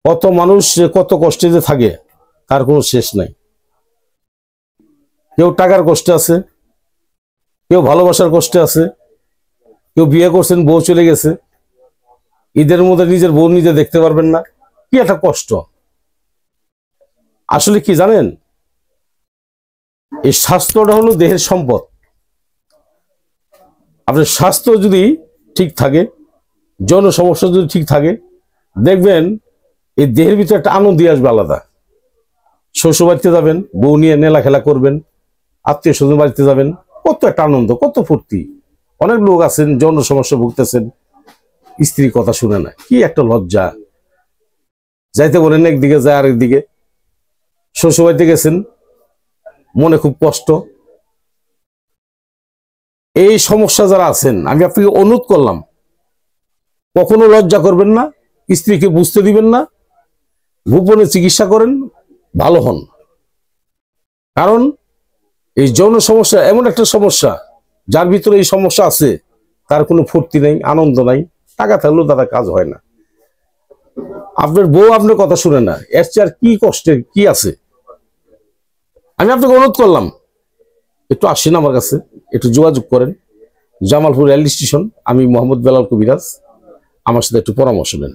কত মানুষ কত কষ্টে যে থাকে তার কোনো শেষ নাই। কেউ টাকার কষ্টে আছে, কেউ ভালোবাসার কষ্টে আছে, কেউ বিয়ে করছেন বউ চলে গেছে, ঈদের মধ্যে নিজের বউ নিজে দেখতে পারবেন না, কি একটা কষ্ট। আসলে কি জানেন, এই স্বাস্থ্যটা হলো দেহের সম্পদ। আপনার স্বাস্থ্য যদি ঠিক থাকে, যৌন সমস্যা যদি ঠিক থাকে, দেখবেন এই দেহের ভিতরে একটা আনন্দ আসবে আলাদা। শ্বশুর বাড়িতে যাবেন, বউ নিয়ে নেলা খেলা করবেন, আত্মীয় স্বজন বাড়িতে যাবেন, কত একটা আনন্দ, কত ফুর্তি। অনেক লোক আছেন যৌন সমস্যা ভুগতেছেন, স্ত্রীর কথা শুনে না, কি একটা লজ্জা। যাইতে বলেন একদিকে যায় আরেক দিকে। শ্বশুর বাড়িতে গেছেন, মনে খুব কষ্ট। এই সমস্যা যারা আছেন, আমি আপনাকে অনুরোধ করলাম, কখনো লজ্জা করবেন না, স্ত্রীকে বুঝতে দিবেন না, গোপনে চিকিৎসা করেন, ভালো হন। কারণ এই যৌন সমস্যা এমন একটা সমস্যা, যার ভিতরে এই সমস্যা আছে তার কোনো ফুর্তি নেই, আনন্দ নাই, টাকা থাকলেও তারা কাজ হয় না। আপনার বউ আপনার কথা শুনে না, এর চেয়ে আর কি কষ্টের কি আছে। আমি আপনাকে অনুরোধ করলাম, একটু আসেন আমার কাছে, একটু যোগাযোগ করেন। জামালপুর রেল স্টেশন, আমি মোহাম্মদ বেলাল কবিরাজ, আমার সাথে একটু পরামর্শ নেন।